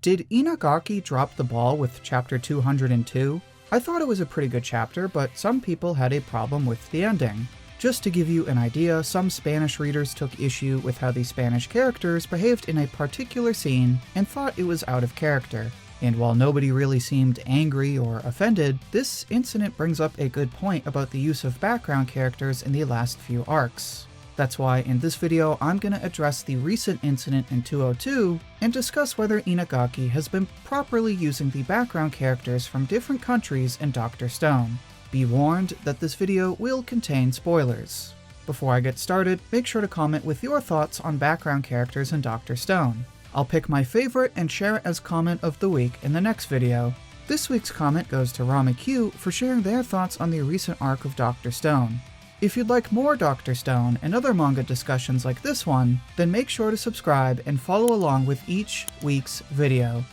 Did Inagaki drop the ball with chapter 202? I thought it was a pretty good chapter, but some people had a problem with the ending. Just to give you an idea, some Spanish readers took issue with how the Spanish characters behaved in a particular scene and thought it was out of character. And while nobody really seemed angry or offended, this incident brings up a good point about the use of background characters in the last few arcs. That's why in this video I'm going to address the recent incident in 202 and discuss whether Inagaki has been properly using the background characters from different countries in Dr. Stone. Be warned that this video will contain spoilers. Before I get started, make sure to comment with your thoughts on background characters in Dr. Stone. I'll pick my favorite and share it as comment of the week in the next video. This week's comment goes to Rama Q for sharing their thoughts on the recent arc of Dr. Stone. If you'd like more Dr. Stone and other manga discussions like this one, then make sure to subscribe and follow along with each week's video.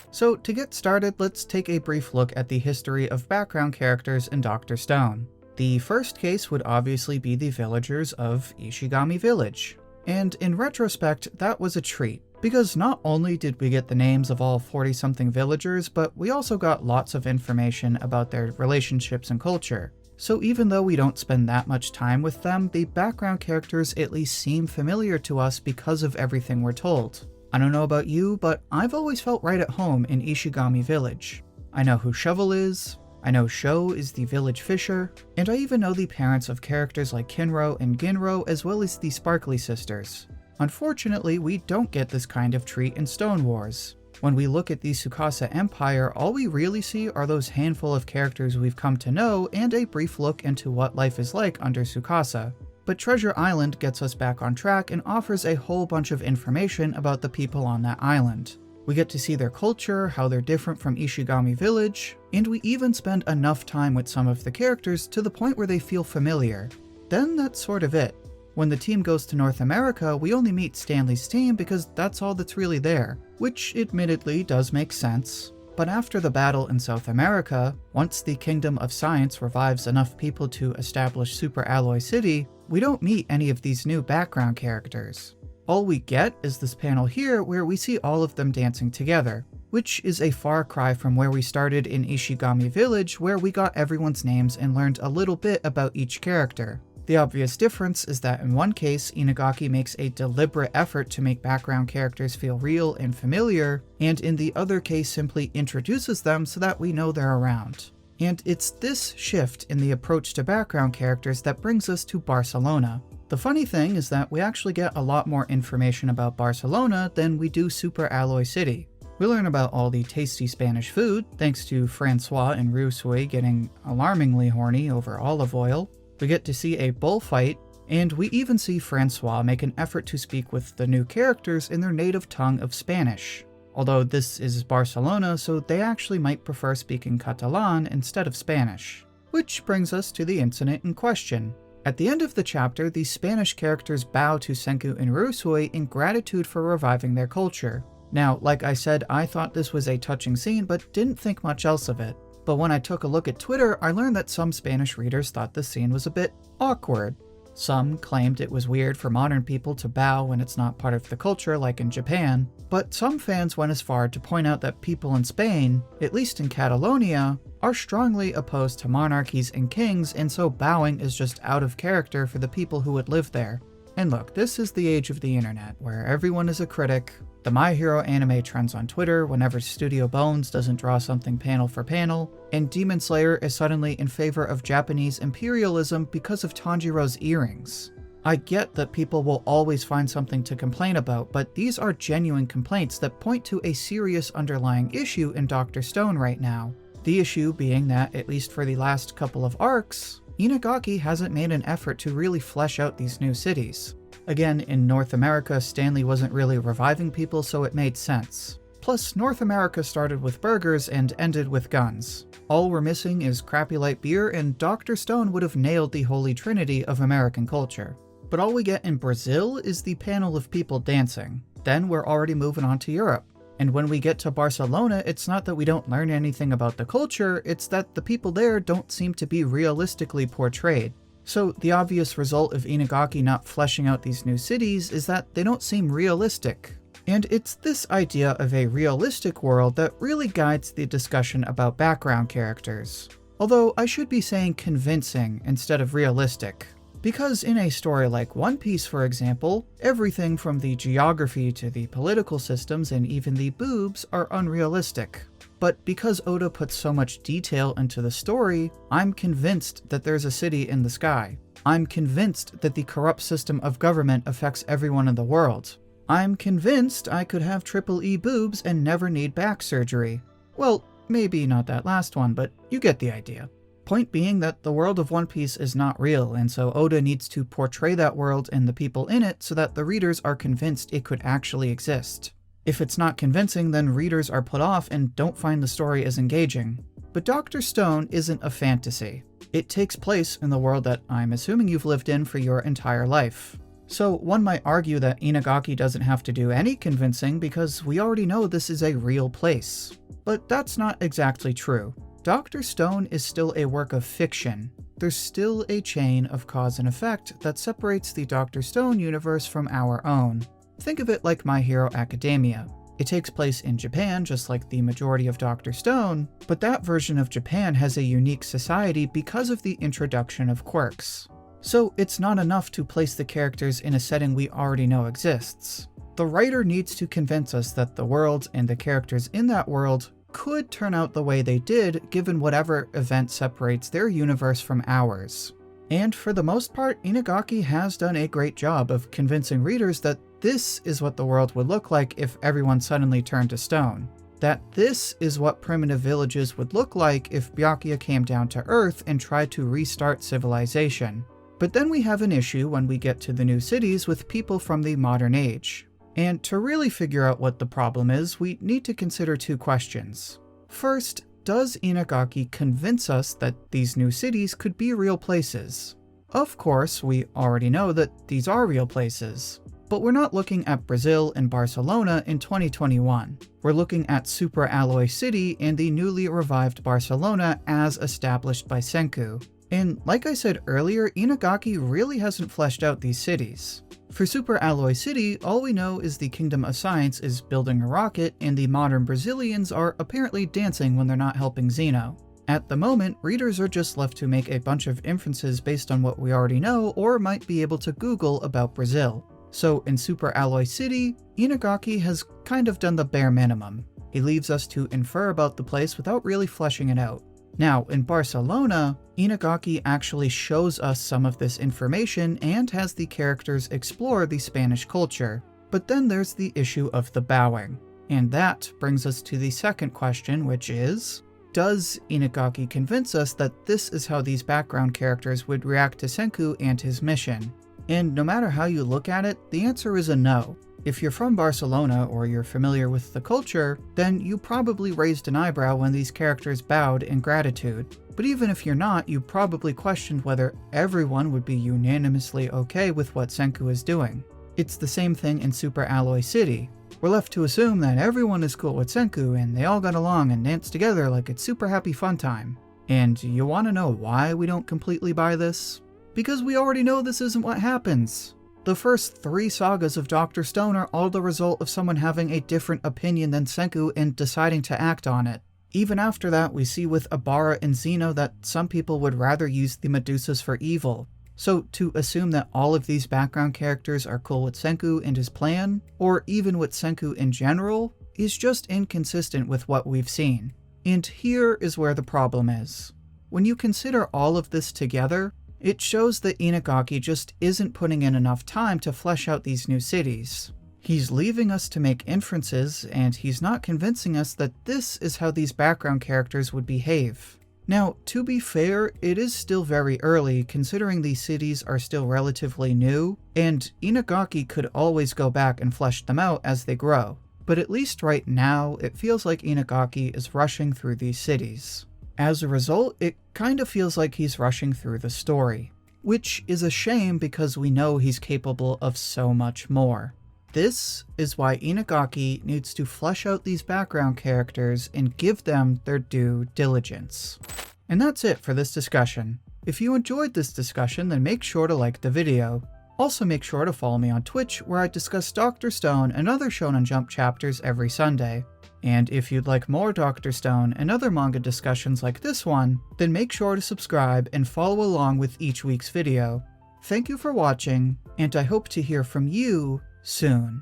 So to get started, let's take a brief look at the history of background characters in Dr. Stone. The first case would obviously be the villagers of Ishigami Village. And in retrospect, that was a treat, because not only did we get the names of all 40-something villagers, but we also got lots of information about their relationships and culture. So even though we don't spend that much time with them, the background characters at least seem familiar to us because of everything we're told. I don't know about you, but I've always felt right at home in Ishigami Village. I know who Shovel is, I know Sho is the village fisher, and I even know the parents of characters like Kinro and Ginro as well as the Sparkly sisters. Unfortunately, we don't get this kind of treat in Stone Wars. When we look at the Tsukasa Empire, all we really see are those handful of characters we've come to know and a brief look into what life is like under Tsukasa. But Treasure Island gets us back on track and offers a whole bunch of information about the people on that island. We get to see their culture, how they're different from Ishigami Village, and we even spend enough time with some of the characters to the point where they feel familiar. Then that's sort of it. When the team goes to North America, we only meet Stanley's team because that's all that's really there, which admittedly does make sense. But after the battle in South America, once the Kingdom of Science revives enough people to establish Super Alloy City, we don't meet any of these new background characters. All we get is this panel here where we see all of them dancing together, which is a far cry from where we started in Ishigami Village, where we got everyone's names and learned a little bit about each character. The obvious difference is that in one case, Inagaki makes a deliberate effort to make background characters feel real and familiar, and in the other case simply introduces them so that we know they're around. And it's this shift in the approach to background characters that brings us to Barcelona. The funny thing is that we actually get a lot more information about Barcelona than we do Super Alloy City. We learn about all the tasty Spanish food, thanks to Francois and Ryusui getting alarmingly horny over olive oil. We get to see a bullfight, and we even see Francois make an effort to speak with the new characters in their native tongue of Spanish. Although this is Barcelona, so they actually might prefer speaking Catalan instead of Spanish. Which brings us to the incident in question. At the end of the chapter, the Spanish characters bow to Senku and Ryusui in gratitude for reviving their culture. Now, like I said, I thought this was a touching scene, but didn't think much else of it. But when I took a look at Twitter, I learned that some Spanish readers thought the scene was a bit awkward. Some claimed it was weird for modern people to bow when it's not part of the culture like in Japan, but some fans went as far to point out that people in Spain, at least in Catalonia, are strongly opposed to monarchies and kings, and so bowing is just out of character for the people who would live there. And look, this is the age of the internet, where everyone is a critic. The My Hero anime trends on Twitter whenever Studio Bones doesn't draw something panel for panel, and Demon Slayer is suddenly in favor of Japanese imperialism because of Tanjiro's earrings. I get that people will always find something to complain about, but these are genuine complaints that point to a serious underlying issue in Dr. Stone right now. The issue being that, at least for the last couple of arcs, Inagaki hasn't made an effort to really flesh out these new cities. Again, in North America, Stanley wasn't really reviving people, so it made sense. Plus, North America started with burgers and ended with guns. All we're missing is crappy light beer, and Dr. Stone would have nailed the holy trinity of American culture. But all we get in Brazil is the panel of people dancing. Then we're already moving on to Europe. And when we get to Barcelona, it's not that we don't learn anything about the culture, it's that the people there don't seem to be realistically portrayed. So the obvious result of Inagaki not fleshing out these new cities is that they don't seem realistic. And it's this idea of a realistic world that really guides the discussion about background characters. Although I should be saying convincing instead of realistic. Because in a story like One Piece, for example, everything from the geography to the political systems and even the boobs are unrealistic. But because Oda puts so much detail into the story, I'm convinced that there's a city in the sky. I'm convinced that the corrupt system of government affects everyone in the world. I'm convinced I could have triple E boobs and never need back surgery. Well, maybe not that last one, but you get the idea. Point being that the world of One Piece is not real, and so Oda needs to portray that world and the people in it so that the readers are convinced it could actually exist. If it's not convincing, then readers are put off and don't find the story as engaging. But Dr. Stone isn't a fantasy. It takes place in the world that I'm assuming you've lived in for your entire life. So one might argue that Inagaki doesn't have to do any convincing because we already know this is a real place. But that's not exactly true. Dr. Stone is still a work of fiction. There's still a chain of cause and effect that separates the Dr. Stone universe from our own. Think of it like My Hero Academia. It takes place in Japan, just like the majority of Dr. Stone, but that version of Japan has a unique society because of the introduction of quirks. So it's not enough to place the characters in a setting we already know exists. The writer needs to convince us that the world and the characters in that world could turn out the way they did given whatever event separates their universe from ours. And for the most part, Inagaki has done a great job of convincing readers that this is what the world would look like if everyone suddenly turned to stone. That this is what primitive villages would look like if Byakuya came down to Earth and tried to restart civilization. But then we have an issue when we get to the new cities with people from the modern age. And to really figure out what the problem is, we need to consider two questions. First, does Inagaki convince us that these new cities could be real places? Of course, we already know that these are real places. But we're not looking at Brazil and Barcelona in 2021. We're looking at Super Alloy City and the newly revived Barcelona as established by Senku. And like I said earlier, Inagaki really hasn't fleshed out these cities. For Super Alloy City, all we know is the Kingdom of Science is building a rocket and the modern Brazilians are apparently dancing when they're not helping Zeno. At the moment, readers are just left to make a bunch of inferences based on what we already know or might be able to Google about Brazil. So in Super Alloy City, Inagaki has kind of done the bare minimum. He leaves us to infer about the place without really fleshing it out. Now, in Barcelona, Inagaki actually shows us some of this information and has the characters explore the Spanish culture. But then there's the issue of the bowing. And that brings us to the second question, which is, does Inagaki convince us that this is how these background characters would react to Senku and his mission? And no matter how you look at it, the answer is a no. If you're from Barcelona or you're familiar with the culture, then you probably raised an eyebrow when these characters bowed in gratitude. But even if you're not, you probably questioned whether everyone would be unanimously okay with what Senku is doing. It's the same thing in Super Alloy City. We're left to assume that everyone is cool with Senku and they all got along and danced together like it's super happy fun time. And you want to know why we don't completely buy this? Because we already know this isn't what happens. The first 3 sagas of Dr. Stone are all the result of someone having a different opinion than Senku and deciding to act on it. Even after that, we see with Abara and Zeno that some people would rather use the Medusas for evil. So to assume that all of these background characters are cool with Senku and his plan, or even with Senku in general, is just inconsistent with what we've seen. And here is where the problem is. When you consider all of this together, it shows that Inagaki just isn't putting in enough time to flesh out these new cities. He's leaving us to make inferences, and he's not convincing us that this is how these background characters would behave. Now, to be fair, it is still very early, considering these cities are still relatively new, and Inagaki could always go back and flesh them out as they grow. But at least right now, it feels like Inagaki is rushing through these cities. As a result, it kind of feels like he's rushing through the story, which is a shame because we know he's capable of so much more. This is why Inagaki needs to flesh out these background characters and give them their due diligence. And that's it for this discussion. If you enjoyed this discussion, then make sure to like the video. Also make sure to follow me on Twitch, where I discuss Dr. Stone and other Shonen Jump chapters every Sunday. And if you'd like more Dr. Stone and other manga discussions like this one, then make sure to subscribe and follow along with each week's video. Thank you for watching, and I hope to hear from you soon.